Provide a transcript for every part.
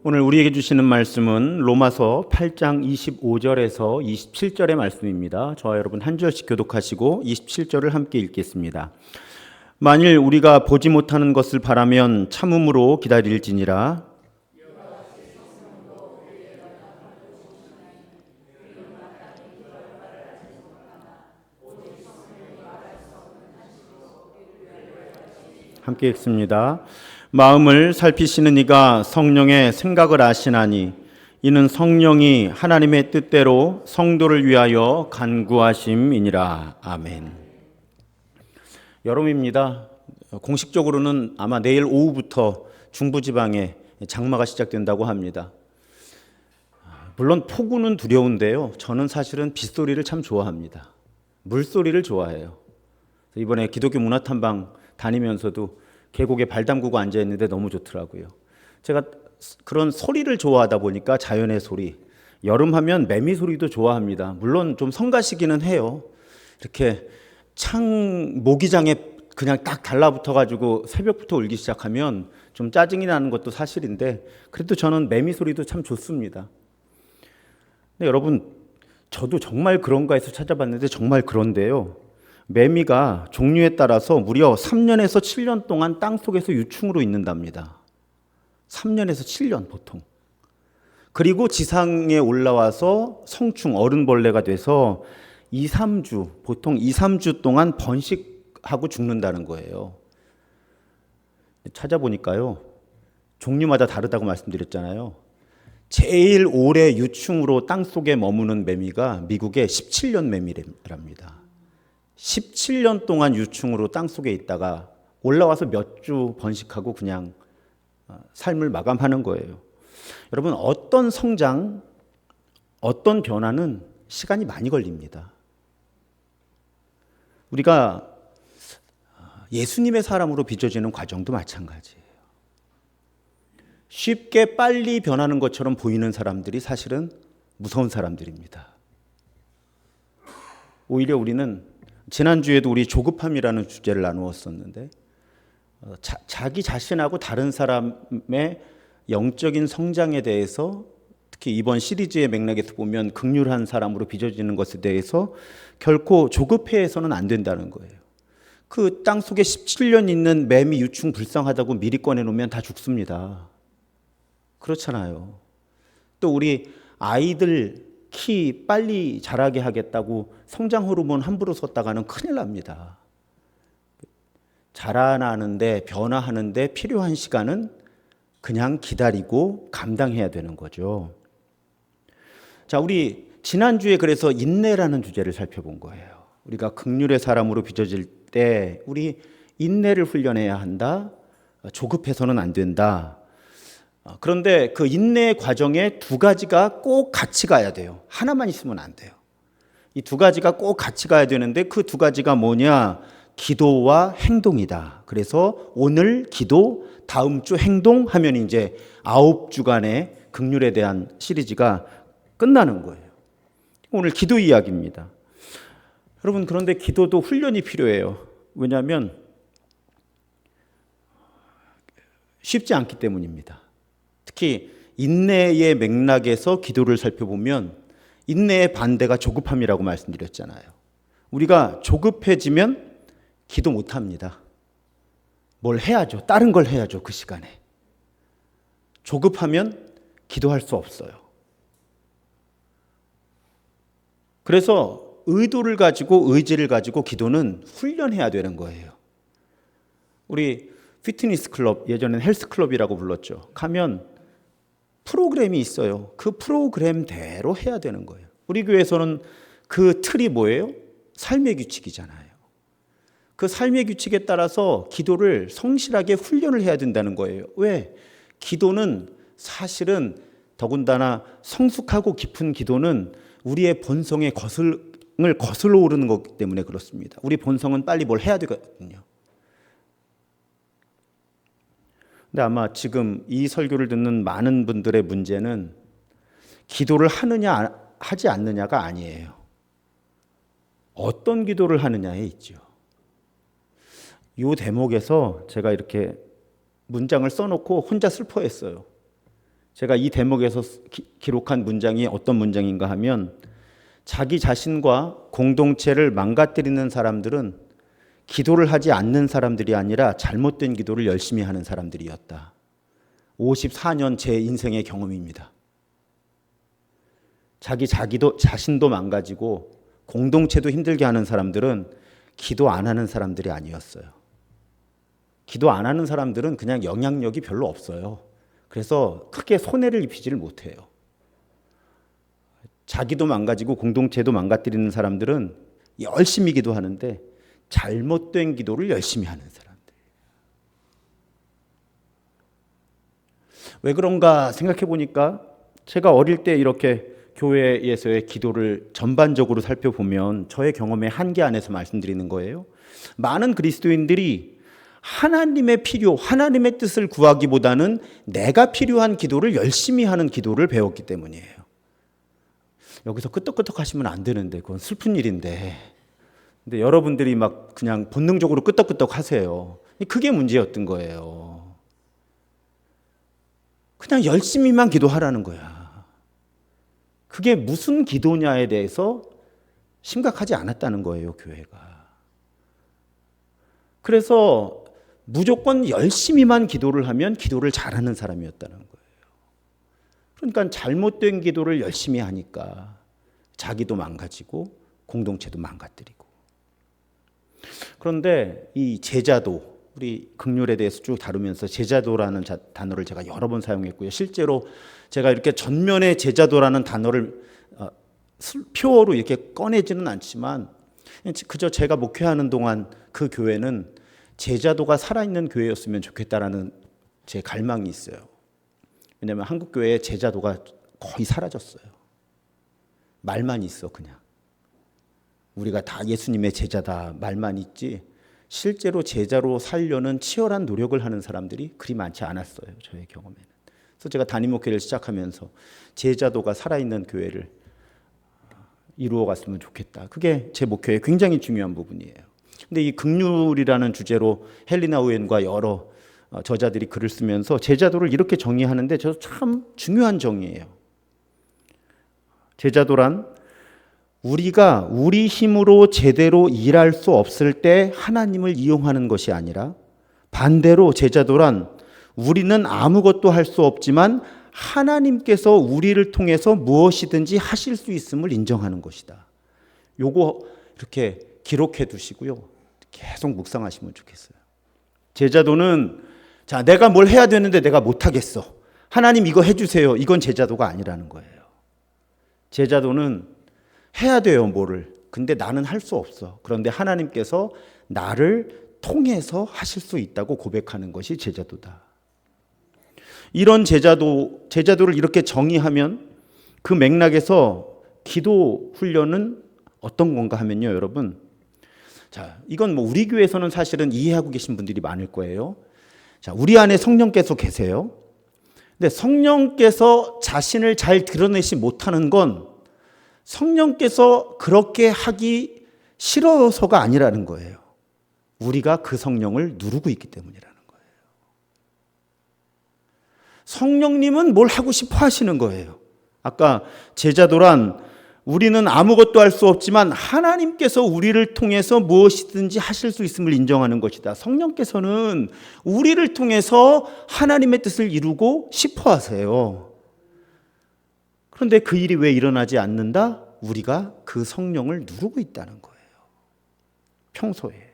오늘 우리에게 주시는 말씀은 로마서 8장 25절에서 27절의 말씀입니다. 저와 여러분 한 절씩 교독하시고 27절을 함께 읽겠습니다. 만일 우리가 보지 못하는 것을 바라면 참음으로 기다릴지니라. 함께 읽습니다. 마음을 살피시는 이가 성령의 생각을 아시나니 이는 성령이 하나님의 뜻대로 성도를 위하여 간구하심이니라. 아멘. 여름입니다. 공식적으로는 아마 내일 오후부터 중부지방에 장마가 시작된다고 합니다. 물론 폭우는 두려운데요. 저는 사실은 빗소리를 참 좋아합니다. 물소리를 좋아해요. 이번에 기독교 문화탐방 다니면서도 계곡에 발 담그고 앉아있는데 너무 좋더라고요. 제가 그런 소리를 좋아하다 보니까 자연의 소리, 여름 하면 매미 소리도 좋아합니다. 물론 좀 성가시기는 해요. 이렇게 창 모기장에 그냥 딱 달라붙어가지고 새벽부터 울기 시작하면 좀 짜증이 나는 것도 사실인데 그래도 저는 매미 소리도 참 좋습니다. 근데 여러분, 저도 정말 그런가 해서 찾아봤는데 정말 그런데요. 매미가 종류에 따라서 무려 3년에서 7년 동안 땅속에서 유충으로 있는답니다. 3년에서 7년 보통. 그리고 지상에 올라와서 성충, 어른벌레가 돼서 2, 3주, 보통 2, 3주 동안 번식하고 죽는다는 거예요. 찾아보니까요. 종류마다 다르다고 말씀드렸잖아요. 제일 오래 유충으로 땅속에 머무는 매미가 미국의 17년 매미랍니다. 17년 동안 유충으로 땅속에 있다가 올라와서 몇 주 번식하고 그냥 삶을 마감하는 거예요. 여러분, 어떤 성장, 어떤 변화는 시간이 많이 걸립니다. 우리가 예수님의 사람으로 빚어지는 과정도 마찬가지예요. 쉽게 빨리 변하는 것처럼 보이는 사람들이 사실은 무서운 사람들입니다. 오히려 우리는 지난주에도 우리 조급함이라는 주제를 나누었었는데 자기 자신하고 다른 사람의 영적인 성장에 대해서 특히 이번 시리즈의 맥락에서 보면 긍휼한 사람으로 빚어지는 것에 대해서 결코 조급해서는 안 된다는 거예요. 그 땅속에 17년 있는 매미 유충 불쌍하다고 미리 꺼내놓으면 다 죽습니다. 그렇잖아요. 또 우리 아이들 키 빨리 자라게 하겠다고 성장 호르몬 함부로 썼다가는 큰일 납니다. 자라나는데 변화하는데 필요한 시간은 그냥 기다리고 감당해야 되는 거죠. 자, 우리 지난주에 그래서 인내라는 주제를 살펴본 거예요. 우리가 긍휼의 사람으로 빚어질 때 우리 인내를 훈련해야 한다. 조급해서는 안 된다. 그런데 그 인내의 과정에 두 가지가 꼭 같이 가야 돼요. 하나만 있으면 안 돼요. 이 두 가지가 꼭 같이 가야 되는데 그 두 가지가 뭐냐? 기도와 행동이다. 그래서 오늘 기도, 다음 주 행동하면 이제 9주간의 긍휼에 대한 시리즈가 끝나는 거예요. 오늘 기도 이야기입니다. 여러분, 그런데 기도도 훈련이 필요해요. 왜냐하면 쉽지 않기 때문입니다. 특히 인내의 맥락에서 기도를 살펴보면 인내의 반대가 조급함이라고 말씀드렸잖아요. 우리가 조급해지면 기도 못합니다. 뭘 해야죠. 다른 걸 해야죠. 그 시간에. 조급하면 기도할 수 없어요. 그래서 의도를 가지고 의지를 가지고 기도는 훈련해야 되는 거예요. 우리 피트니스 클럽, 예전에는 헬스 클럽이라고 불렀죠. 가면 프로그램이 있어요. 그 프로그램대로 해야 되는 거예요. 우리 교회에서는 그 틀이 뭐예요? 삶의 규칙이잖아요. 그 삶의 규칙에 따라서 기도를 성실하게 훈련을 해야 된다는 거예요. 왜? 기도는 사실은 더군다나 성숙하고 깊은 기도는 우리의 본성의 것을 거슬러 오르는 거기 때문에 그렇습니다. 우리 본성은 빨리 뭘 해야 되거든요. 근데 아마 지금 이 설교를 듣는 많은 분들의 문제는 기도를 하느냐 하지 않느냐가 아니에요. 어떤 기도를 하느냐에 있죠. 이 대목에서 제가 이렇게 문장을 써놓고 혼자 슬퍼했어요. 제가 이 대목에서 기록한 문장이 어떤 문장인가 하면 자기 자신과 공동체를 망가뜨리는 사람들은 기도를 하지 않는 사람들이 아니라 잘못된 기도를 열심히 하는 사람들이었다. 54년 제 인생의 경험입니다. 자신도 망가지고 공동체도 힘들게 하는 사람들은 기도 안 하는 사람들이 아니었어요. 기도 안 하는 사람들은 그냥 영향력이 별로 없어요. 그래서 크게 손해를 입히지를 못해요. 자기도 망가지고 공동체도 망가뜨리는 사람들은 열심히 기도하는데 잘못된 기도를 열심히 하는 사람들. 왜 그런가 생각해 보니까 제가 어릴 때 이렇게 교회에서의 기도를 전반적으로 살펴보면 저의 경험의 한계 안에서 말씀드리는 거예요. 많은 그리스도인들이 하나님의 필요, 하나님의 뜻을 구하기보다는 내가 필요한 기도를 열심히 하는 기도를 배웠기 때문이에요. 여기서 끄떡끄떡 하시면 안 되는데 그건 슬픈 일인데. 근데 여러분들이 막 그냥 본능적으로 끄떡끄떡 하세요. 그게 문제였던 거예요. 그냥 열심히만 기도하라는 거야. 그게 무슨 기도냐에 대해서 심각하지 않았다는 거예요, 교회가. 그래서 무조건 열심히만 기도를 하면 기도를 잘하는 사람이었다는 거예요. 그러니까 잘못된 기도를 열심히 하니까 자기도 망가지고 공동체도 망가뜨리고. 그런데 이 제자도, 우리 긍휼에 대해서 쭉 다루면서 제자도라는 단어를 제가 여러 번 사용했고요. 실제로 제가 이렇게 전면에 제자도라는 단어를 표어로 이렇게 꺼내지는 않지만 그저 제가 목회하는 동안 그 교회는 제자도가 살아있는 교회였으면 좋겠다라는 제 갈망이 있어요. 왜냐하면 한국 교회의 제자도가 거의 사라졌어요. 말만 있어 그냥. 우리가 다 예수님의 제자다 말만 있지 실제로 제자로 살려는 치열한 노력을 하는 사람들이 그리 많지 않았어요. 저의 경험에는. 그래서 제가 담임 목회를 시작하면서 제자도가 살아있는 교회를 이루어 갔으면 좋겠다. 그게 제 목회의 굉장히 중요한 부분이에요. 근데 이 긍휼이라는 주제로 헬리나 우엔과 여러 저자들이 글을 쓰면서 제자도를 이렇게 정의하는데 저 참 중요한 정의예요. 제자도란 우리가 우리 힘으로 제대로 일할 수 없을 때 하나님을 이용하는 것이 아니라 반대로 제자도란 우리는 아무것도 할 수 없지만 하나님께서 우리를 통해서 무엇이든지 하실 수 있음을 인정하는 것이다. 요거 이렇게 기록해 두시고요. 계속 묵상하시면 좋겠어요. 제자도는 자, 내가 뭘 해야 되는데 내가 못 하겠어. 하나님 이거 해 주세요. 이건 제자도가 아니라는 거예요. 제자도는 해야 돼요, 뭐를. 근데 나는 할 수 없어. 그런데 하나님께서 나를 통해서 하실 수 있다고 고백하는 것이 제자도다. 이런 제자도를 이렇게 정의하면 그 맥락에서 기도 훈련은 어떤 건가 하면요, 여러분. 자, 이건 뭐 우리 교회에서는 사실은 이해하고 계신 분들이 많을 거예요. 자, 우리 안에 성령께서 계세요. 근데 성령께서 자신을 잘 드러내지 못하는 건 성령께서 그렇게 하기 싫어서가 아니라는 거예요. 우리가 그 성령을 누르고 있기 때문이라는 거예요. 성령님은 뭘 하고 싶어 하시는 거예요. 아까 제자도란 우리는 아무것도 할 수 없지만 하나님께서 우리를 통해서 무엇이든지 하실 수 있음을 인정하는 것이다. 성령께서는 우리를 통해서 하나님의 뜻을 이루고 싶어 하세요. 그런데 그 일이 왜 일어나지 않는다? 우리가 그 성령을 누르고 있다는 거예요. 평소에.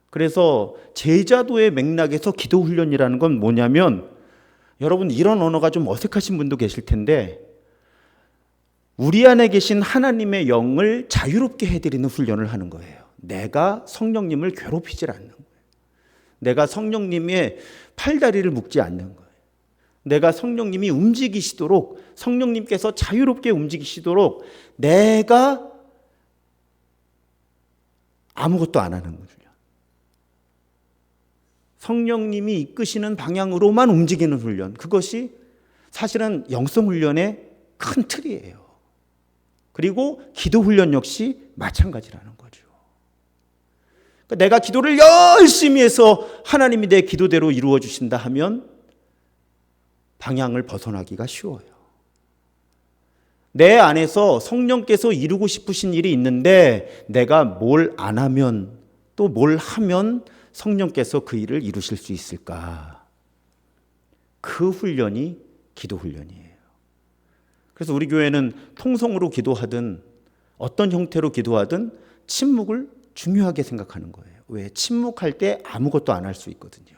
그래서 제자도의 맥락에서 기도 훈련이라는 건 뭐냐면 여러분 이런 언어가 좀 어색하신 분도 계실 텐데 우리 안에 계신 하나님의 영을 자유롭게 해드리는 훈련을 하는 거예요. 내가 성령님을 괴롭히질 않는 거예요. 내가 성령님의 팔다리를 묶지 않는 거예요. 내가 성령님이 움직이시도록 성령님께서 자유롭게 움직이시도록 내가 아무것도 안 하는 거죠. 성령님이 이끄시는 방향으로만 움직이는 훈련. 그것이 사실은 영성 훈련의 큰 틀이에요. 그리고 기도 훈련 역시 마찬가지라는 거죠. 그러니까 내가 기도를 열심히 해서 하나님이 내 기도대로 이루어 주신다 하면 방향을 벗어나기가 쉬워요. 내 안에서 성령께서 이루고 싶으신 일이 있는데 내가 뭘 안 하면, 또 뭘 하면 성령께서 그 일을 이루실 수 있을까? 그 훈련이 기도 훈련이에요. 그래서 우리 교회는 통성으로 기도하든 어떤 형태로 기도하든 침묵을 중요하게 생각하는 거예요. 왜? 침묵할 때 아무것도 안 할 수 있거든요.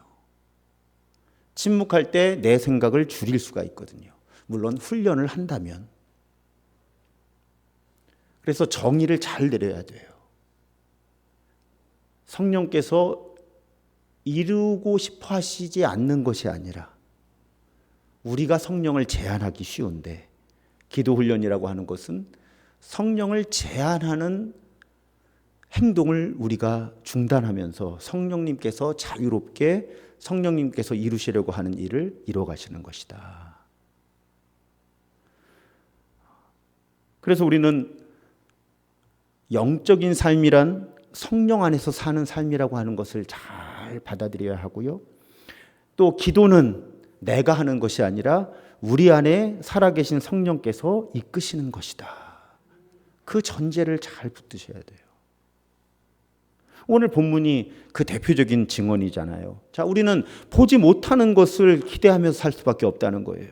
침묵할 때 내 생각을 줄일 수가 있거든요. 물론 훈련을 한다면. 그래서 정의를 잘 내려야 돼요. 성령께서 이루고 싶어 하시지 않는 것이 아니라 우리가 성령을 제한하기 쉬운데, 기도 훈련이라고 하는 것은 성령을 제한하는 행동을 우리가 중단하면서 성령님께서 자유롭게 성령님께서 이루시려고 하는 일을 이뤄 가시는 것이다. 그래서 우리는 영적인 삶이란 성령 안에서 사는 삶이라고 하는 것을 잘 받아들여야 하고요. 또 기도는 내가 하는 것이 아니라 우리 안에 살아계신 성령께서 이끄시는 것이다. 그 전제를 잘 붙드셔야 돼요. 오늘 본문이 그 대표적인 증언이잖아요. 자, 우리는 보지 못하는 것을 기대하면서 살 수밖에 없다는 거예요.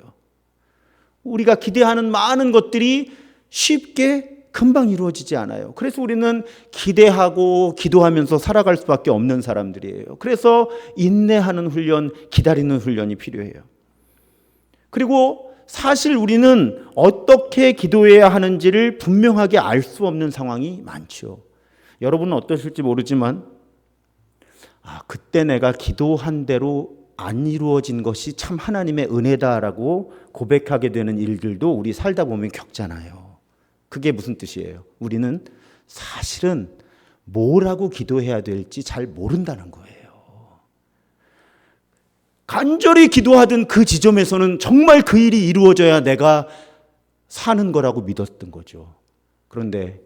우리가 기대하는 많은 것들이 쉽게 금방 이루어지지 않아요. 그래서 우리는 기대하고 기도하면서 살아갈 수밖에 없는 사람들이에요. 그래서 인내하는 훈련, 기다리는 훈련이 필요해요. 그리고 사실 우리는 어떻게 기도해야 하는지를 분명하게 알 수 없는 상황이 많죠. 여러분은 어떠실지 모르지만 그때 내가 기도한 대로 안 이루어진 것이 참 하나님의 은혜다라고 고백하게 되는 일들도 우리 살다 보면 겪잖아요. 그게 무슨 뜻이에요? 우리는 사실은 뭐라고 기도해야 될지 잘 모른다는 거예요. 간절히 기도하던 그 지점에서는 정말 그 일이 이루어져야 내가 사는 거라고 믿었던 거죠. 그런데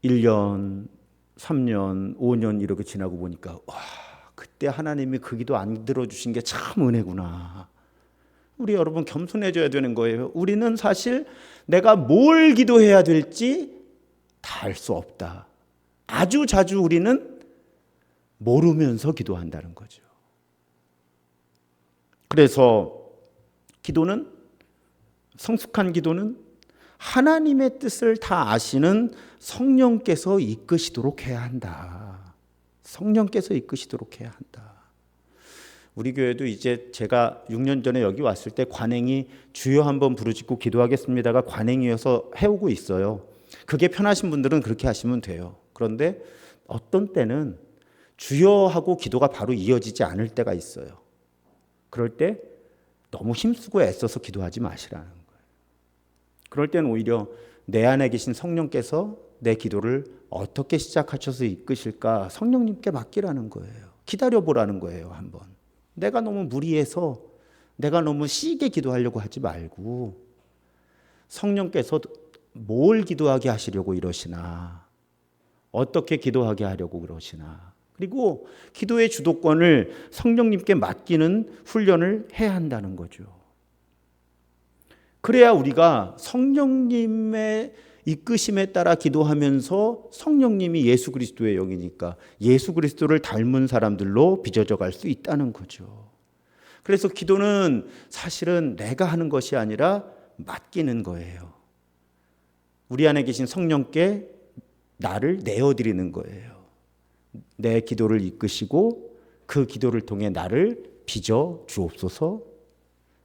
1년, 3년, 5년 이렇게 지나고 보니까 그때 하나님이 그 기도 안 들어주신 게 참 은혜구나. 우리 여러분 겸손해져야 되는 거예요. 우리는 사실 내가 뭘 기도해야 될지 다 알 수 없다. 아주 자주 우리는 모르면서 기도한다는 거죠. 그래서 기도는, 성숙한 기도는 하나님의 뜻을 다 아시는 성령께서 이끄시도록 해야 한다. 성령께서 이끄시도록 해야 한다. 우리 교회도 이제 제가 6년 전에 여기 왔을 때 관행이 주여 한번 부르짖고 기도하겠습니다가 관행이어서 해오고 있어요. 그게 편하신 분들은 그렇게 하시면 돼요. 그런데 어떤 때는 주여 하고 기도가 바로 이어지지 않을 때가 있어요. 그럴 때 너무 힘쓰고 애써서 기도하지 마시라는 거예요. 그럴 때는 오히려 내 안에 계신 성령께서 내 기도를 어떻게 시작하셔서 이끄실까 성령님께 맡기라는 거예요. 기다려보라는 거예요. 한번. 내가 너무 무리해서 내가 너무 시게 기도하려고 하지 말고 성령께서 뭘 기도하게 하시려고 이러시나, 어떻게 기도하게 하려고 그러시나, 그리고 기도의 주도권을 성령님께 맡기는 훈련을 해야 한다는 거죠. 그래야 우리가 성령님의 이끄심에 따라 기도하면서 성령님이 예수 그리스도의 영이니까 예수 그리스도를 닮은 사람들로 빚어져 갈 수 있다는 거죠. 그래서 기도는 사실은 내가 하는 것이 아니라 맡기는 거예요. 우리 안에 계신 성령께 나를 내어드리는 거예요. 내 기도를 이끄시고 그 기도를 통해 나를 빚어 주옵소서.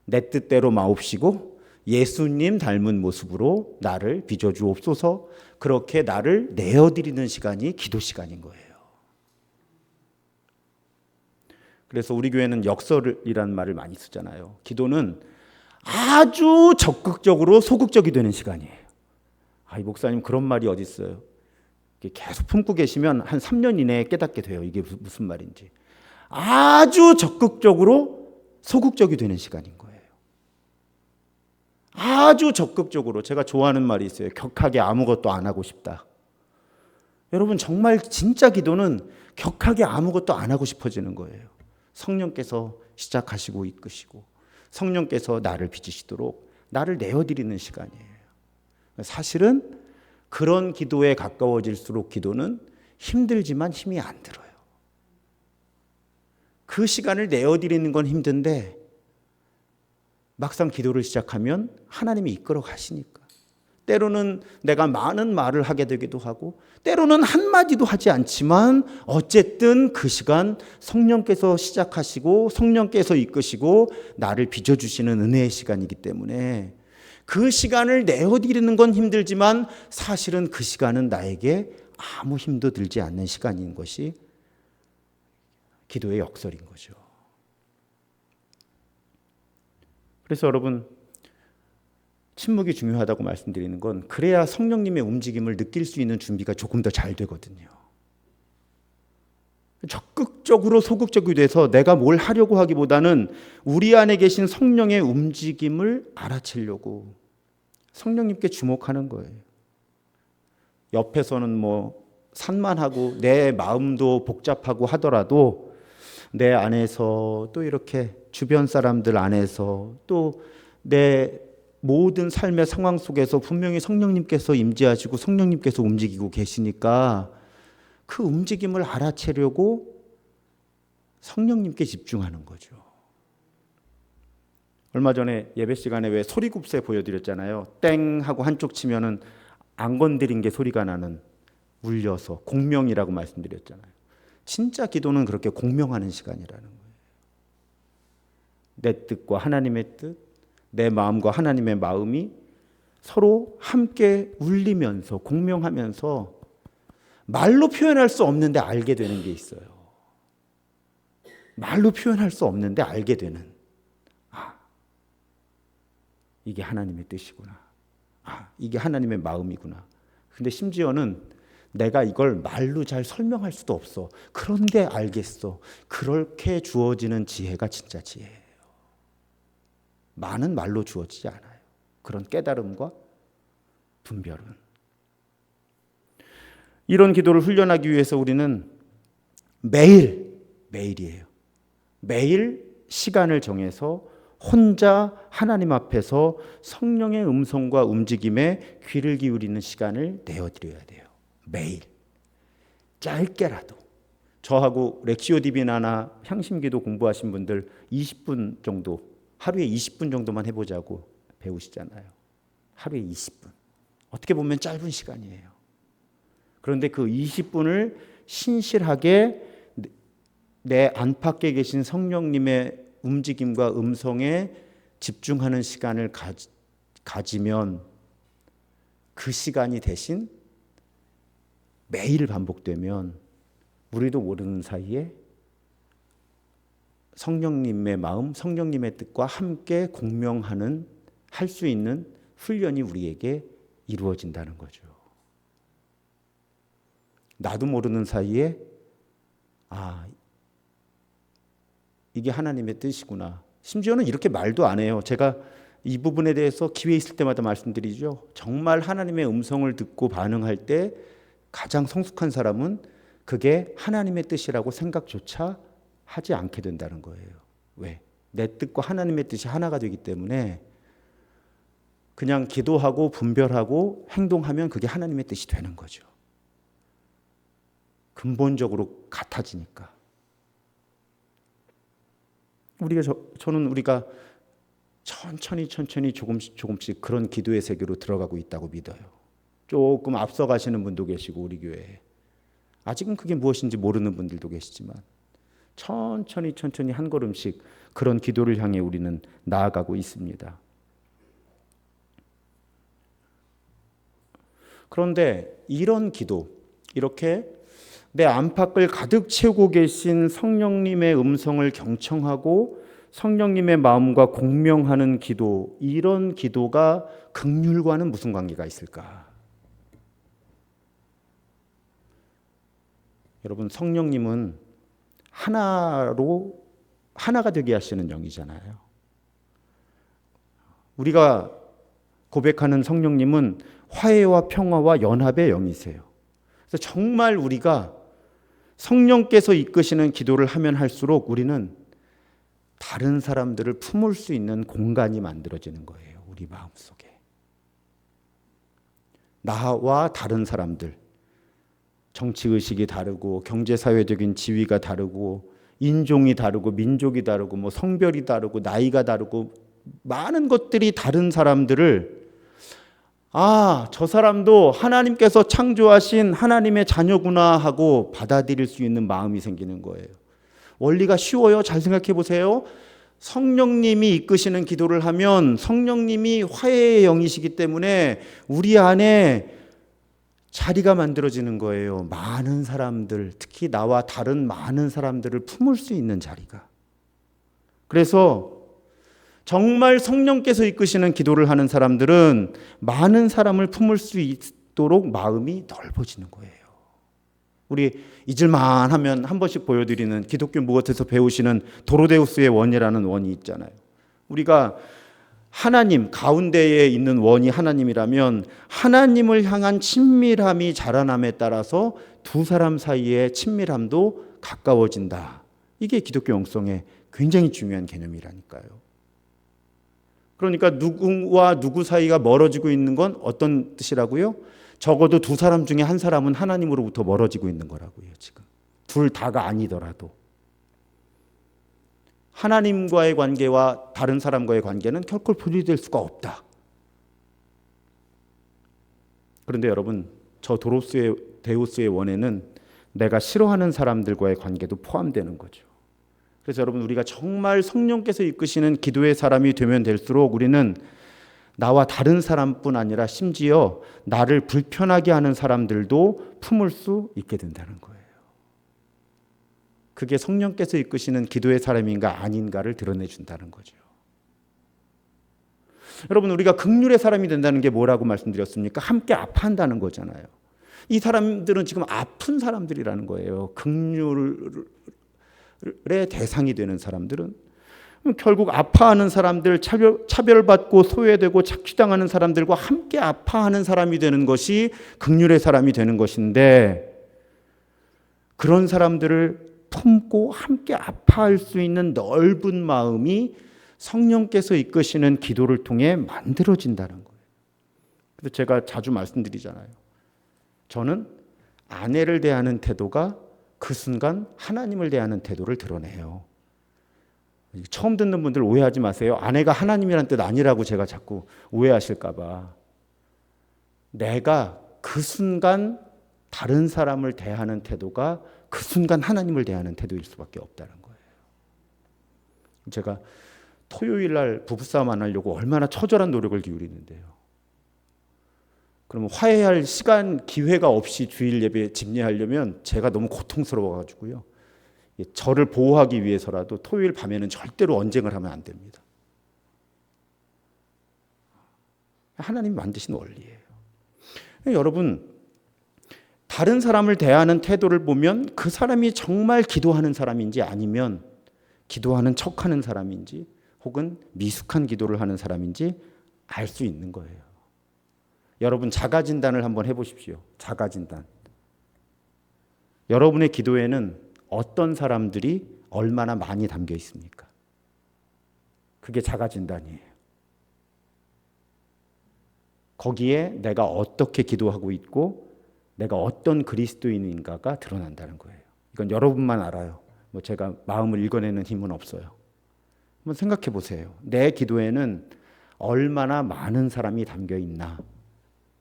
내 뜻대로 마옵시고 예수님 닮은 모습으로 나를 빚어 주옵소서. 그렇게 나를 내어드리는 시간이 기도 시간인 거예요. 그래서 우리 교회는 역설이라는 말을 많이 쓰잖아요. 기도는 아주 적극적으로 소극적이 되는 시간이에요. 이 목사님 그런 말이 어디 있어요? 계속 품고 계시면 한 3년 이내에 깨닫게 돼요. 이게 무슨 말인지. 아주 적극적으로 소극적이 되는 시간인 거예요. 아주 적극적으로. 제가 좋아하는 말이 있어요. 격하게 아무것도 안 하고 싶다. 여러분 정말 진짜 기도는 격하게 아무것도 안 하고 싶어지는 거예요. 성령께서 시작하시고 이끄시고 성령께서 나를 빚으시도록 나를 내어드리는 시간이에요. 사실은 그런 기도에 가까워질수록 기도는 힘들지만 힘이 안 들어요. 그 시간을 내어드리는 건 힘든데 막상 기도를 시작하면 하나님이 이끌어 가시니까. 때로는 내가 많은 말을 하게 되기도 하고 때로는 한마디도 하지 않지만 어쨌든 그 시간 성령께서 시작하시고 성령께서 이끄시고 나를 빚어주시는 은혜의 시간이기 때문에 그 시간을 내어드리는 건 힘들지만 사실은 그 시간은 나에게 아무 힘도 들지 않는 시간인 것이 기도의 역설인 거죠. 그래서 여러분, 침묵이 중요하다고 말씀드리는 건 그래야 성령님의 움직임을 느낄 수 있는 준비가 조금 더 잘 되거든요. 적극적으로 소극적이 돼서 내가 뭘 하려고 하기보다는 우리 안에 계신 성령의 움직임을 알아채려고 성령님께 주목하는 거예요. 옆에서는 뭐 산만하고 내 마음도 복잡하고 하더라도 내 안에서 또 이렇게 주변 사람들 안에서 또 내 모든 삶의 상황 속에서 분명히 성령님께서 임재하시고 성령님께서 움직이고 계시니까 그 움직임을 알아채려고 성령님께 집중하는 거죠. 얼마 전에 예배 시간에 왜 소리굽새 보여드렸잖아요. 땡 하고 한쪽 치면은 안 건드린 게 소리가 나는, 울려서 공명이라고 말씀드렸잖아요. 진짜 기도는 그렇게 공명하는 시간이라는 거예요. 내 뜻과 하나님의 뜻, 내 마음과 하나님의 마음이 서로 함께 울리면서 공명하면서 말로 표현할 수 없는데 알게 되는 게 있어요. 말로 표현할 수 없는데 알게 되는, 이게 하나님의 뜻이구나. 이게 하나님의 마음이구나. 근데 심지어는 내가 이걸 말로 잘 설명할 수도 없어. 그런데 알겠어. 그렇게 주어지는 지혜가 진짜 지혜예요. 많은 말로 주어지지 않아요. 그런 깨달음과 분별은. 이런 기도를 훈련하기 위해서 우리는 매일이에요. 매일 시간을 정해서 혼자 하나님 앞에서 성령의 음성과 움직임에 귀를 기울이는 시간을 내어드려야 돼요. 매일. 짧게라도. 저하고 렉시오 디비나나 향심기도 공부하신 분들 20분 정도, 하루에 20분 정도만 해보자고 배우시잖아요. 하루에 20분. 어떻게 보면 짧은 시간이에요. 그런데 그 20분을 신실하게 내 안팎에 계신 성령님의 움직임과 음성에 집중하는 시간을 가지면 그 시간이 대신 매일 반복되면 우리도 모르는 사이에 성령님의 마음, 성령님의 뜻과 함께 공명하는, 할 수 있는 훈련이 우리에게 이루어진다는 거죠. 나도 모르는 사이에 이게 하나님의 뜻이구나. 심지어는 이렇게 말도 안 해요. 제가 이 부분에 대해서 기회 있을 때마다 말씀드리죠. 정말 하나님의 음성을 듣고 반응할 때 가장 성숙한 사람은 그게 하나님의 뜻이라고 생각조차 하지 않게 된다는 거예요. 왜? 내 뜻과 하나님의 뜻이 하나가 되기 때문에 그냥 기도하고 분별하고 행동하면 그게 하나님의 뜻이 되는 거죠. 근본적으로 같아지니까. 저는 우리가 천천히 조금씩 그런 기도의 세계로 들어가고 있다고 믿어요. 조금 앞서 가시는 분도 계시고 우리 교회에 아직은 그게 무엇인지 모르는 분들도 계시지만 천천히 한 걸음씩 그런 기도를 향해 우리는 나아가고 있습니다. 그런데 이런 기도, 이렇게 내 안팎을 가득 채우고 계신 성령님의 음성을 경청하고 성령님의 마음과 공명하는 기도, 이런 기도가 긍휼과는 무슨 관계가 있을까? 여러분, 성령님은 하나가 되게 하시는 영이잖아요. 우리가 고백하는 성령님은 화해와 평화와 연합의 영이세요. 그래서 정말 우리가 성령께서 이끄시는 기도를 하면 할수록 우리는 다른 사람들을 품을 수 있는 공간이 만들어지는 거예요. 우리 마음속에. 나와 다른 사람들, 정치의식이 다르고 경제사회적인 지위가 다르고 인종이 다르고 민족이 다르고 뭐 성별이 다르고 나이가 다르고 많은 것들이 다른 사람들을 저 사람도 하나님께서 창조하신 하나님의 자녀구나 하고 받아들일 수 있는 마음이 생기는 거예요. 원리가 쉬워요. 잘 생각해 보세요. 성령님이 이끄시는 기도를 하면 성령님이 화해의 영이시기 때문에 우리 안에 자리가 만들어지는 거예요. 많은 사람들, 특히 나와 다른 많은 사람들을 품을 수 있는 자리가. 그래서 정말 성령께서 이끄시는 기도를 하는 사람들은 많은 사람을 품을 수 있도록 마음이 넓어지는 거예요. 우리 잊을만 하면 한 번씩 보여드리는 기독교 무엇에서 배우시는 도로데우스의 원이라는 원이 있잖아요. 우리가 하나님 가운데에 있는 원이 하나님이라면 하나님을 향한 친밀함이 자라남에 따라서 두 사람 사이의 친밀함도 가까워진다. 이게 기독교 영성의 굉장히 중요한 개념이라니까요. 그러니까 누구와 누구 사이가 멀어지고 있는 건 어떤 뜻이라고요? 적어도 두 사람 중에 한 사람은 하나님으로부터 멀어지고 있는 거라고요. 지금 둘 다가 아니더라도 하나님과의 관계와 다른 사람과의 관계는 결코 분리될 수가 없다. 그런데 여러분, 저 도로데우스의 원에는 내가 싫어하는 사람들과의 관계도 포함되는 거죠. 그래서 여러분, 우리가 정말 성령께서 이끄시는 기도의 사람이 되면 될수록 우리는 나와 다른 사람뿐 아니라 심지어 나를 불편하게 하는 사람들도 품을 수 있게 된다는 거예요. 그게 성령께서 이끄시는 기도의 사람인가 아닌가를 드러내준다는 거죠. 여러분, 우리가 긍휼의 사람이 된다는 게 뭐라고 말씀드렸습니까? 함께 아파한다는 거잖아요. 이 사람들은 지금 아픈 사람들이라는 거예요. 긍휼의 대상이 되는 사람들은 결국 아파하는 사람들, 차별받고 소외되고 착취당하는 사람들과 함께 아파하는 사람이 되는 것이 긍휼의 사람이 되는 것인데, 그런 사람들을 품고 함께 아파할 수 있는 넓은 마음이 성령께서 이끄시는 기도를 통해 만들어진다는 거예요. 그래서 제가 자주 말씀드리잖아요. 저는 아내를 대하는 태도가 그 순간 하나님을 대하는 태도를 드러내요. 처음 듣는 분들 오해하지 마세요. 아내가 하나님이란 뜻 아니라고 제가 자꾸 오해하실까 봐. 내가 그 순간 다른 사람을 대하는 태도가 그 순간 하나님을 대하는 태도일 수밖에 없다는 거예요. 제가 토요일 날 부부싸움 안 하려고 얼마나 처절한 노력을 기울이는데요. 그러면 화해할 시간, 기회가 없이 주일 예배에 집례하려면 제가 너무 고통스러워가지고요. 저를 보호하기 위해서라도 토요일 밤에는 절대로 언쟁을 하면 안 됩니다. 하나님이 만드신 원리예요. 여러분, 다른 사람을 대하는 태도를 보면 그 사람이 정말 기도하는 사람인지 아니면 기도하는 척하는 사람인지 혹은 미숙한 기도를 하는 사람인지 알 수 있는 거예요. 여러분, 자가진단을 한번 해보십시오. 자가진단. 여러분의 기도에는 어떤 사람들이 얼마나 많이 담겨 있습니까? 그게 자가진단이에요. 거기에 내가 어떻게 기도하고 있고 내가 어떤 그리스도인인가가 드러난다는 거예요. 이건 여러분만 알아요. 제가 마음을 읽어내는 힘은 없어요. 한번 생각해 보세요. 내 기도에는 얼마나 많은 사람이 담겨 있나?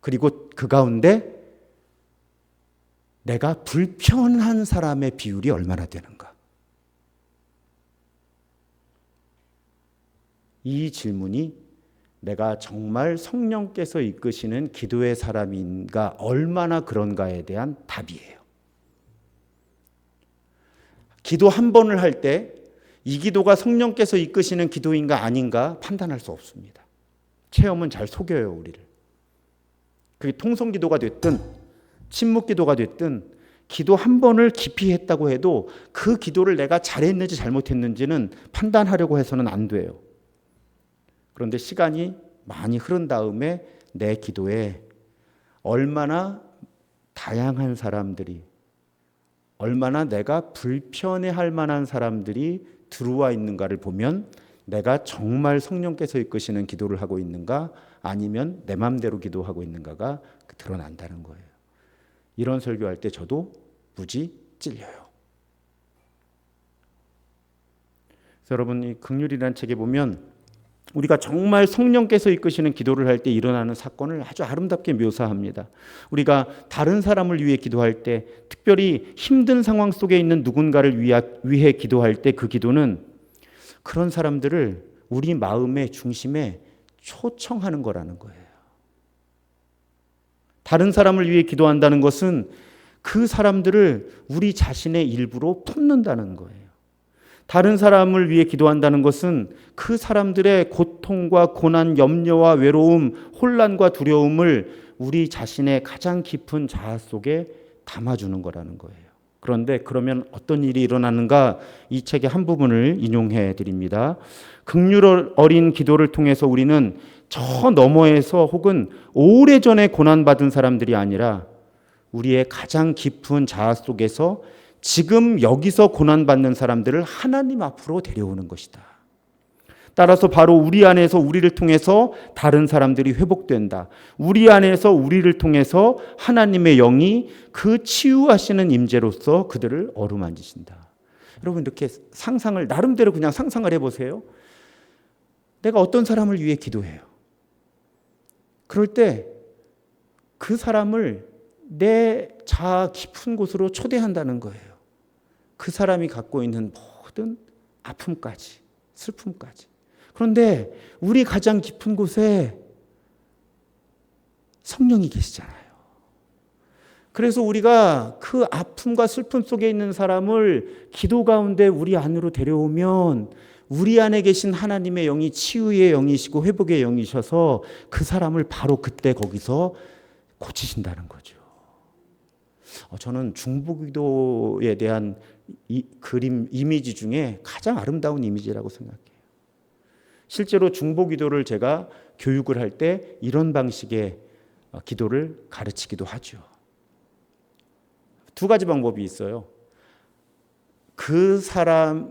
그리고 그 가운데 내가 불편한 사람의 비율이 얼마나 되는가? 이 질문이 내가 정말 성령께서 이끄시는 기도의 사람인가, 얼마나 그런가에 대한 답이에요. 기도 한 번을 할 때 이 기도가 성령께서 이끄시는 기도인가 아닌가 판단할 수 없습니다. 체험은 잘 속여요, 우리를. 그게 통성기도가 됐든 침묵기도가 됐든 기도 한 번을 깊이 했다고 해도 그 기도를 내가 잘했는지 잘못했는지는 판단하려고 해서는 안 돼요. 그런데 시간이 많이 흐른 다음에 내 기도에 얼마나 다양한 사람들이, 얼마나 내가 불편해할 만한 사람들이 들어와 있는가를 보면 내가 정말 성령께서 이끄시는 기도를 하고 있는가 아니면 내 마음대로 기도하고 있는가가 드러난다는 거예요. 이런 설교할 때 저도 무지 찔려요. 그래서 여러분, 이 긍휼이라는 책에 보면 우리가 정말 성령께서 이끄시는 기도를 할 때 일어나는 사건을 아주 아름답게 묘사합니다. 우리가 다른 사람을 위해 기도할 때, 특별히 힘든 상황 속에 있는 누군가를 위해 기도할 때 그 기도는 그런 사람들을 우리 마음의 중심에 초청하는 거라는 거예요. 다른 사람을 위해 기도한다는 것은 그 사람들을 우리 자신의 일부로 품는다는 거예요. 다른 사람을 위해 기도한다는 것은 그 사람들의 고통과 고난, 염려와 외로움, 혼란과 두려움을 우리 자신의 가장 깊은 자아 속에 담아주는 거라는 거예요. 그런데 그러면 어떤 일이 일어나는가? 이 책의 한 부분을 인용해 드립니다. 긍휼 어린 기도를 통해서 우리는 저 너머에서 혹은 오래전에 고난받은 사람들이 아니라 우리의 가장 깊은 자아 속에서 지금 여기서 고난받는 사람들을 하나님 앞으로 데려오는 것이다. 따라서 바로 우리 안에서 우리를 통해서 다른 사람들이 회복된다. 우리 안에서 우리를 통해서 하나님의 영이 그 치유하시는 임재로서 그들을 어루만지신다. 여러분, 이렇게 상상을 나름대로 그냥 상상을 해보세요. 내가 어떤 사람을 위해 기도해요. 그럴 때 그 사람을 내 자아 깊은 곳으로 초대한다는 거예요. 그 사람이 갖고 있는 모든 아픔까지, 슬픔까지. 그런데 우리 가장 깊은 곳에 성령이 계시잖아요. 그래서 우리가 그 아픔과 슬픔 속에 있는 사람을 기도 가운데 우리 안으로 데려오면 우리 안에 계신 하나님의 영이 치유의 영이시고 회복의 영이셔서 그 사람을 바로 그때 거기서 고치신다는 거죠. 저는 중보기도에 대한 이 그림 이미지 중에 가장 아름다운 이미지라고 생각해요. 실제로 중보기도를 제가 교육을 할 때 이런 방식의 기도를 가르치기도 하죠. 두 가지 방법이 있어요. 그 사람이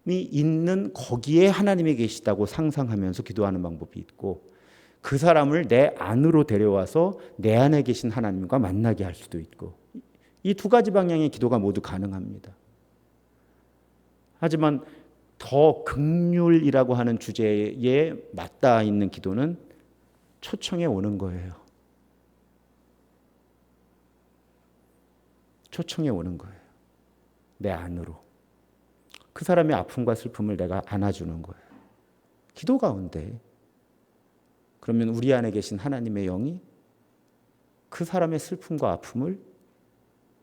있는 거기에 하나님이 계시다고 상상하면서 기도하는 방법이 있고, 그 사람을 내 안으로 데려와서 내 안에 계신 하나님과 만나게 할 수도 있고, 이 두 가지 방향의 기도가 모두 가능합니다. 하지만 더 긍휼이라고 하는 주제에 맞닿아 있는 기도는 초청에 오는 거예요. 초청에 오는 거예요. 내 안으로. 그 사람의 아픔과 슬픔을 내가 안아주는 거예요. 기도 가운데. 그러면 우리 안에 계신 하나님의 영이 그 사람의 슬픔과 아픔을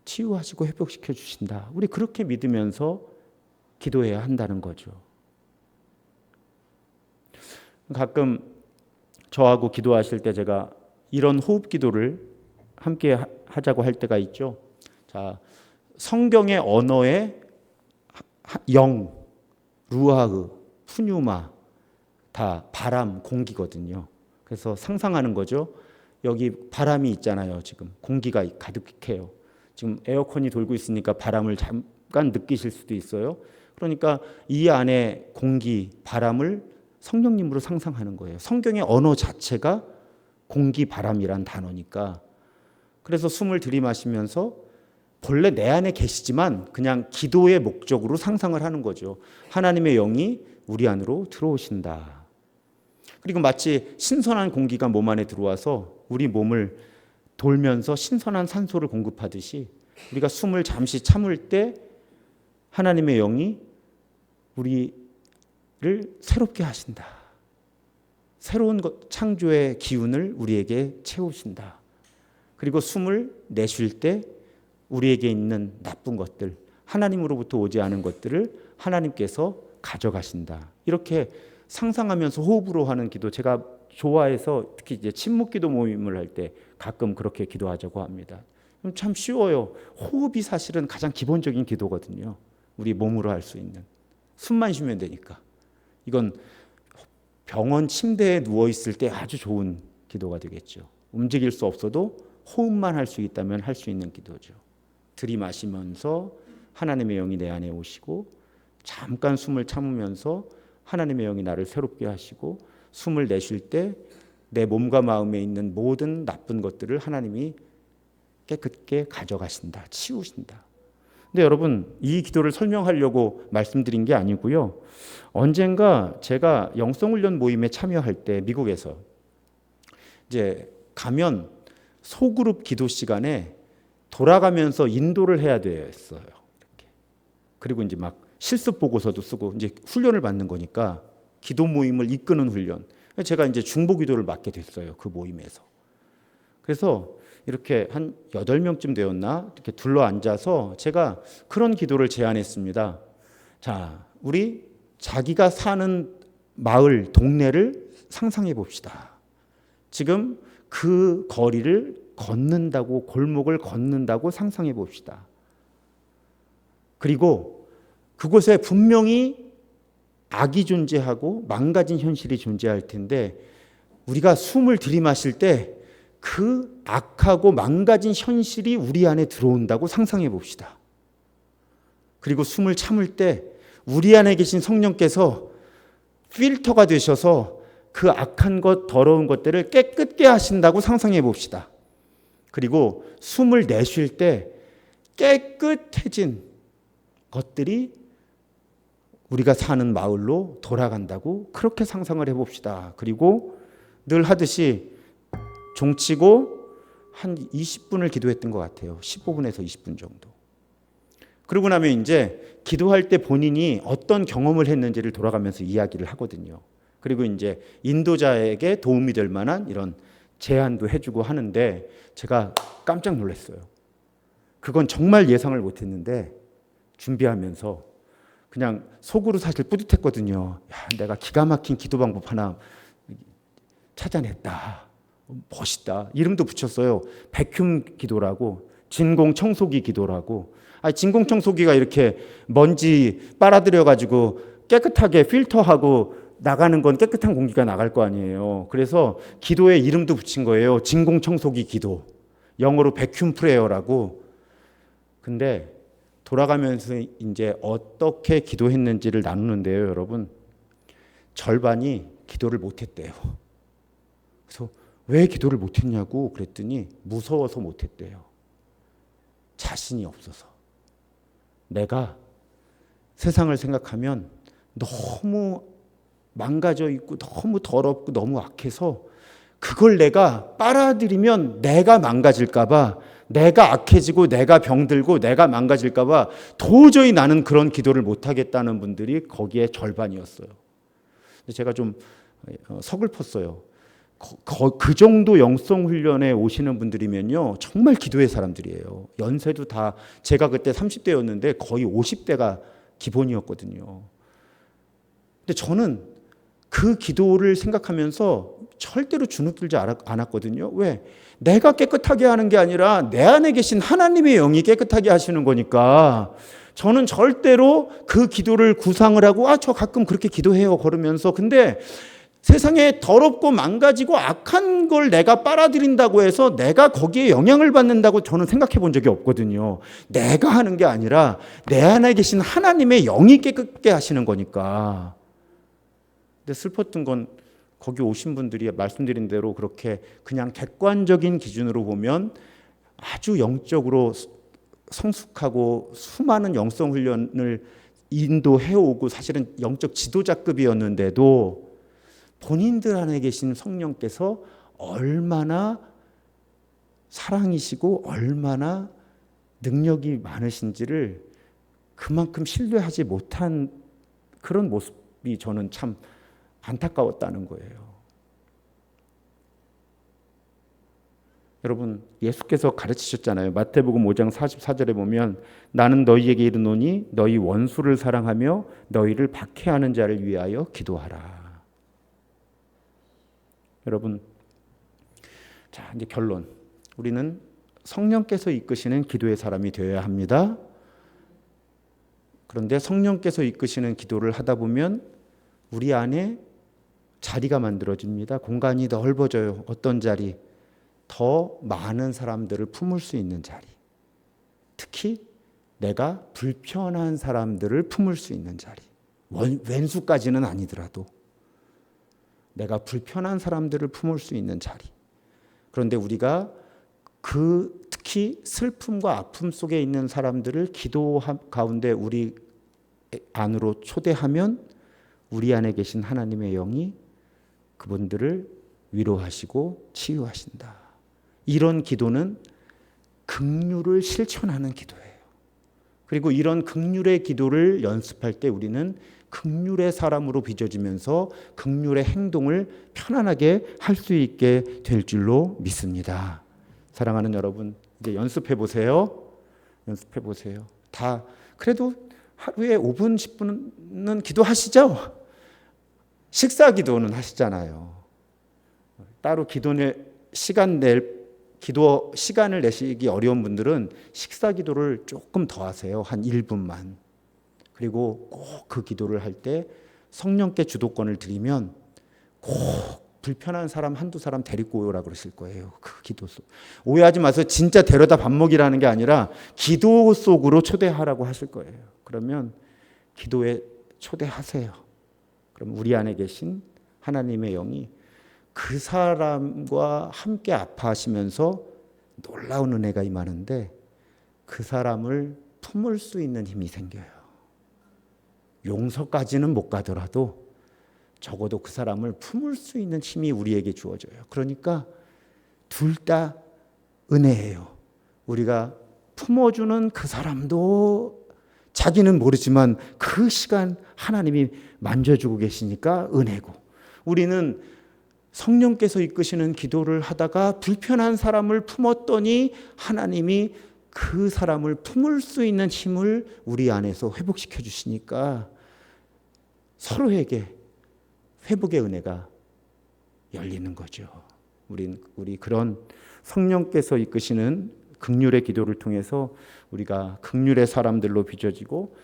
치유하시고 회복시켜 주신다. 우리 그렇게 믿으면서 기도해야 한다는 거죠. 가끔 저하고 기도하실 때 제가 이런 호흡 기도를 함께 하자고 할 때가 있죠. 자, 성경의 언어의 영, 루아흐, 푸뉴마 다 바람, 공기거든요. 그래서 상상하는 거죠. 여기 바람이 있잖아요. 지금 공기가 가득해요. 지금 에어컨이 돌고 있으니까 바람을 잠깐 느끼실 수도 있어요. 그러니까 이 안에 공기, 바람을 성령님으로 상상하는 거예요. 성경의 언어 자체가 공기, 바람이란 단어니까. 그래서 숨을 들이마시면서 본래 내 안에 계시지만 그냥 기도의 목적으로 상상을 하는 거죠. 하나님의 영이 우리 안으로 들어오신다. 그리고 마치 신선한 공기가 몸 안에 들어와서 우리 몸을 돌면서 신선한 산소를 공급하듯이 우리가 숨을 잠시 참을 때 하나님의 영이 우리를 새롭게 하신다. 새로운 창조의 기운을 우리에게 채우신다. 그리고 숨을 내쉴 때 우리에게 있는 나쁜 것들, 하나님으로부터 오지 않은 것들을 하나님께서 가져가신다. 이렇게 상상하면서 호흡으로 하는 기도, 제가 좋아해서 특히 이제 침묵기도 모임을 할 때 가끔 그렇게 기도하자고 합니다. 참 쉬워요. 호흡이 사실은 가장 기본적인 기도거든요. 우리 몸으로 할 수 있는. 숨만 쉬면 되니까. 이건 병원 침대에 누워 있을 때 아주 좋은 기도가 되겠죠. 움직일 수 없어도 호흡만 할 수 있다면 할 수 있는 기도죠. 들이마시면서 하나님의 영이 내 안에 오시고 잠깐 숨을 참으면서 하나님의 영이 나를 새롭게 하시고 숨을 내쉴 때 내 몸과 마음에 있는 모든 나쁜 것들을 하나님이 깨끗게 가져가신다, 치우신다. 근데 여러분, 이 기도를 설명하려고 말씀드린 게 아니고요. 언젠가 제가 영성훈련 모임에 참여할 때 미국에서 이제 가면 소그룹 기도 시간에 돌아가면서 인도를 해야 됐어요. 이렇게. 그리고 이제 막 실습 보고서도 쓰고 이제 훈련을 받는 거니까 기도 모임을 이끄는 훈련. 제가 이제 중보 기도를 맡게 됐어요. 그 모임에서. 그래서 이렇게 한 8명쯤 되었나? 이렇게 둘러 앉아서 제가 그런 기도를 제안했습니다. 자, 우리 자기가 사는 마을, 동네를 상상해 봅시다. 지금 그 거리를 걷는다고, 골목을 걷는다고 상상해 봅시다. 그리고 그곳에 분명히 악이 존재하고 망가진 현실이 존재할 텐데 우리가 숨을 들이마실 때 그 악하고 망가진 현실이 우리 안에 들어온다고 상상해 봅시다. 그리고 숨을 참을 때 우리 안에 계신 성령께서 필터가 되셔서 그 악한 것, 더러운 것들을 깨끗게 하신다고 상상해 봅시다. 그리고 숨을 내쉴 때 깨끗해진 것들이 우리가 사는 마을로 돌아간다고 그렇게 상상을 해봅시다. 그리고 늘 하듯이 종치고 한 20분을 기도했던 것 같아요. 15분에서 20분 정도. 그러고 나면 이제 기도할 때 본인이 어떤 경험을 했는지를 돌아가면서 이야기를 하거든요. 그리고 이제 인도자에게 도움이 될 만한 이런 제안도 해주고 하는데 제가 깜짝 놀랐어요. 그건 정말 예상을 못했는데 준비하면서 그냥 속으로 사실 뿌듯했거든요. 야, 내가 기가 막힌 기도 방법 하나 찾아냈다. 멋있다. 이름도 붙였어요. 백흉 기도라고, 진공 청소기 기도라고. 진공 청소기가 이렇게 먼지 빨아들여 가지고 깨끗하게 필터하고 나가는 건 깨끗한 공기가 나갈 거 아니에요. 그래서 기도에 이름도 붙인 거예요. 진공 청소기 기도. 영어로 백흉 프레어라고. 근데 돌아가면서 이제 어떻게 기도했는지를 나누는데요, 여러분. 절반이 기도를 못했대요. 그래서 왜 기도를 못했냐고 그랬더니 무서워서 못했대요. 자신이 없어서. 내가 세상을 생각하면 너무 망가져 있고 너무 더럽고 너무 악해서 그걸 내가 빨아들이면 내가 망가질까 봐, 내가 악해지고 내가 병들고 내가 망가질까 봐 도저히 나는 그런 기도를 못하겠다는 분들이 거기에 절반이었어요. 근데 제가 좀 서글펐어요. 그 정도 영성 훈련에 오시는 분들이면요 정말 기도의 사람들이에요. 연세도 다 제가 그때 30대였는데 거의 50대가 기본이었거든요. 근데 저는 그 기도를 생각하면서 절대로 주눅들지 않았거든요. 왜? 내가 깨끗하게 하는 게 아니라 내 안에 계신 하나님의 영이 깨끗하게 하시는 거니까 저는 절대로 그 기도를 구상을 하고 저 가끔 그렇게 기도해요 걸으면서. 근데 세상에 더럽고 망가지고 악한 걸 내가 빨아들인다고 해서 내가 거기에 영향을 받는다고 저는 생각해 본 적이 없거든요. 내가 하는 게 아니라 내 안에 계신 하나님의 영이 깨끗게 하시는 거니까. 근데 슬펐던 건 거기 오신 분들이 말씀드린 대로 그렇게 그냥 객관적인 기준으로 보면 아주 영적으로 성숙하고 수많은 영성 훈련을 인도해오고 사실은 영적 지도자급이었는데도 본인들 안에 계신 성령께서 얼마나 사랑이시고 얼마나 능력이 많으신지를 그만큼 신뢰하지 못한 그런 모습이 저는 참 안타까웠다는 거예요. 여러분, 예수께서 가르치셨잖아요. 마태복음 5장 44절에 보면 나는 너희에게 이르노니 너희 원수를 사랑하며 너희를 박해하는 자를 위하여 기도하라. 여러분, 자 이제 결론. 우리는 성령께서 이끄시는 기도의 사람이 되어야 합니다. 그런데 성령께서 이끄시는 기도를 하다 보면 우리 안에 자리가 만들어집니다. 공간이 넓어져요. 어떤 자리? 더 많은 사람들을 품을 수 있는 자리. 특히 내가 불편한 사람들을 품을 수 있는 자리. 왼수까지는 아니더라도 내가 불편한 사람들을 품을 수 있는 자리. 그런데 우리가 특히 슬픔과 아픔 속에 있는 사람들을 기도 가운데 우리 안으로 초대하면 우리 안에 계신 하나님의 영이 그분들을 위로하시고 치유하신다. 이런 기도는 긍휼을 실천하는 기도예요. 그리고 이런 긍휼의 기도를 연습할 때 우리는 긍휼의 사람으로 빚어지면서 긍휼의 행동을 편안하게 할 수 있게 될 줄로 믿습니다. 사랑하는 여러분, 이제 연습해 보세요. 연습해 보세요. 다 그래도 하루에 5분, 10분은 기도하시죠? 식사 기도는 하시잖아요. 따로 기도 시간을 내시기 어려운 분들은 식사 기도를 조금 더 하세요. 한 1분만. 그리고 꼭 그 기도를 할 때 성령께 주도권을 드리면 꼭 불편한 사람 한두 사람 데리고 오라 그러실 거예요. 그 기도 속. 오해하지 마세요. 진짜 데려다 밥 먹이라는 게 아니라 기도 속으로 초대하라고 하실 거예요. 그러면 기도에 초대하세요. 그럼 우리 안에 계신 하나님의 영이 그 사람과 함께 아파하시면서 놀라운 은혜가 임하는데 그 사람을 품을 수 있는 힘이 생겨요. 용서까지는 못 가더라도 적어도 그 사람을 품을 수 있는 힘이 우리에게 주어져요. 그러니까 둘 다 은혜예요. 우리가 품어주는 그 사람도 자기는 모르지만 그 시간 하나님이 만져주고 계시니까 은혜고, 우리는 성령께서 이끄시는 기도를 하다가 불편한 사람을 품었더니 하나님이 그 사람을 품을 수 있는 힘을 우리 안에서 회복시켜 주시니까 서로에게 회복의 은혜가 열리는 거죠. 우리 그런 성령께서 이끄시는 긍휼의 기도를 통해서 우리가 긍휼의 사람들로 빚어지고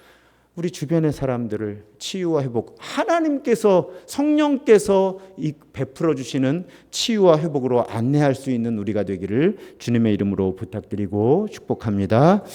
우리 주변의 사람들을 치유와 회복, 하나님께서 성령께서 베풀어 주시는 치유와 회복으로 안내할 수 있는 우리가 되기를 주님의 이름으로 부탁드리고 축복합니다.